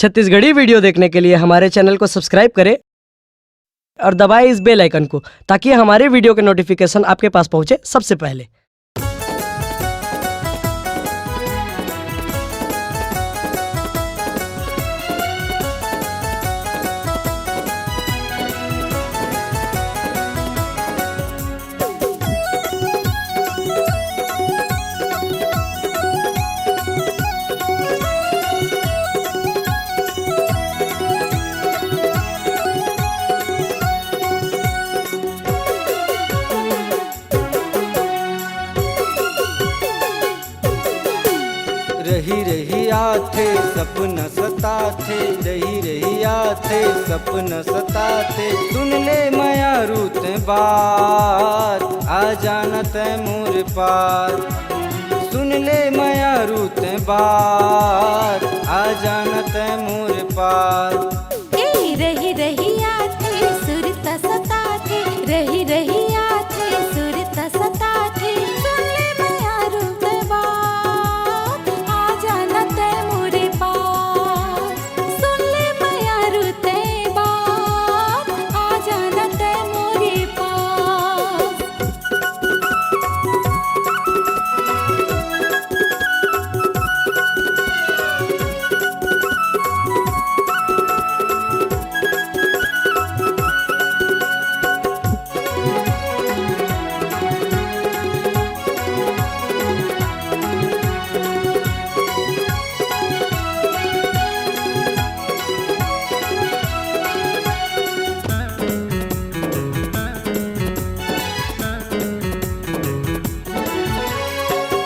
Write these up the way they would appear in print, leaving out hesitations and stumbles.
Chhattisgarhi video देखने के लिए हमारे चैनल को सब्सक्राइब करें और दबाएं इस बेल आइकन को ताकि हमारे वीडियो के नोटिफिकेशन आपके पास पहुंचे सबसे पहले। रही रही आथे सपना सताथे, रही रही आथे सपना सताथे। सुन ले माया रूत बात, आ जाना तै मोर पार। सुन ले माया रूत बात, आ जाना तै मोर पार। रही रही आथे सुरत सताथे, रही रही आथे सुरत सताथे। सुन ले माया रूत बात, आ जाना तै मोरे पास। सुन ले माया रूत बात, आ जाना तै मोरे पास।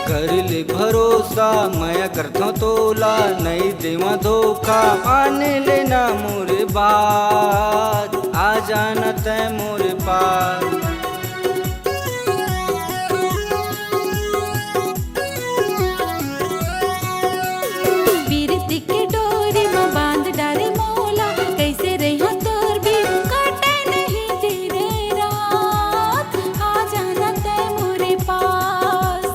कर ले भरोसा मैं करता तोला, नहीं देवा धोखा मान लेना मोर बात। आ जाना तै मोर पास। बीरती के डोरी में बांध डारे मोला, कैसे रहिया तोर भी कटे नहीं तेरे रात। आ जाना तै मोरे पास,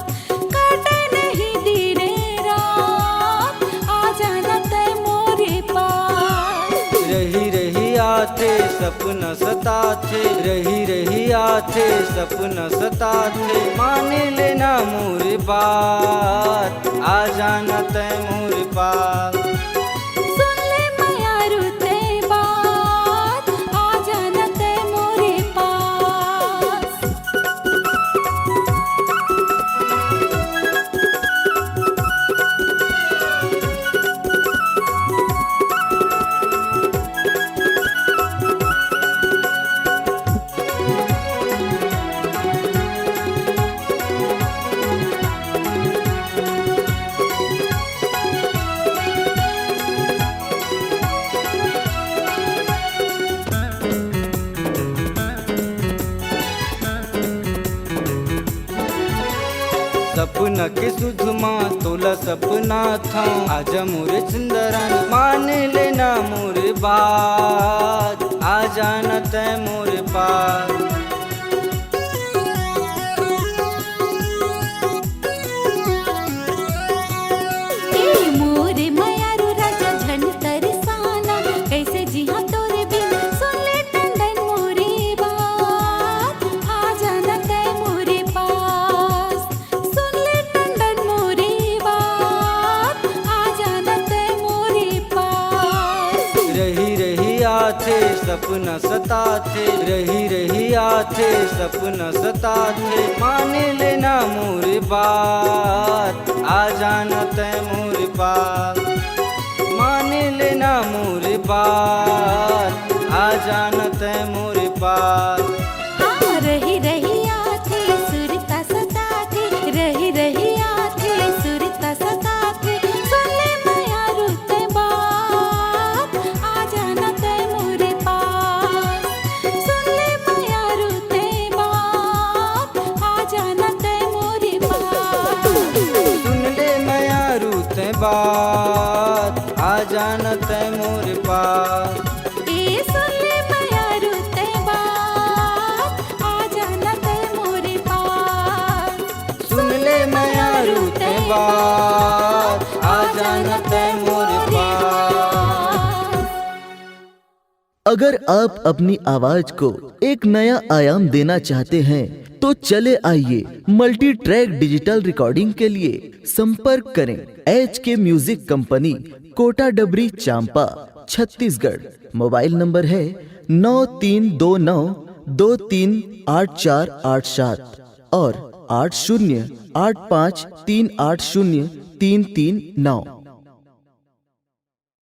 कटे नहीं तेरे रात। आ जाना तै मोरे पास। रही रही आथे सपना सताथे, रही रही आथे सपना सताथे। मान लेना मोर बात, आ जाना तै मोर पास। सुन ले माया रूते बात, आ जाना तै मोरे पास। सपना के सुधमा तोला सपना था, आजा मोरे सुंदरन मान लेना मोर बात। आ जाना तै मोर पास। मोरे मायारू राजा झन तरसाना, कैसे जिहा तोरे बिन। सुन ले टंडन मोरे बात, आ जाना तै मोरे पास। सुन ले टंडन मोरे बात, आ जाना तै मोरे पास। रही रही आथे सपना सताथे, रही रही आथे सपना सताथे। मान लेना मोर बात, आ जाना तै मोर पास। मान लेना मोर बात, आ जाना तै मोर पास। हाँ रही रही आथे सुरता सताथे, रही रही आथे सुरता सताथे। सुन ले माया रूत बात, आ जाना तै मोरे पास। सुन ले माया रूत बात, आ जाना तै मोरे पास। सुन ले माया रूत बात, आ जाना तै मोर पास। सुन ले माया रूत बात, आ जाना तै मोरे पास। सुन ले माया रूत बात, आ जाना तै मोर पास। अगर आप अपनी आवाज को एक नया आयाम देना चाहते हैं तो चले आइए मल्टी ट्रैक डिजिटल रिकॉर्डिंग के लिए संपर्क करें HK म्यूजिक कंपनी, कोटा डबरी, चांपा, छत्तीसगढ़। मोबाइल नंबर है 9329238487 और 8085380339।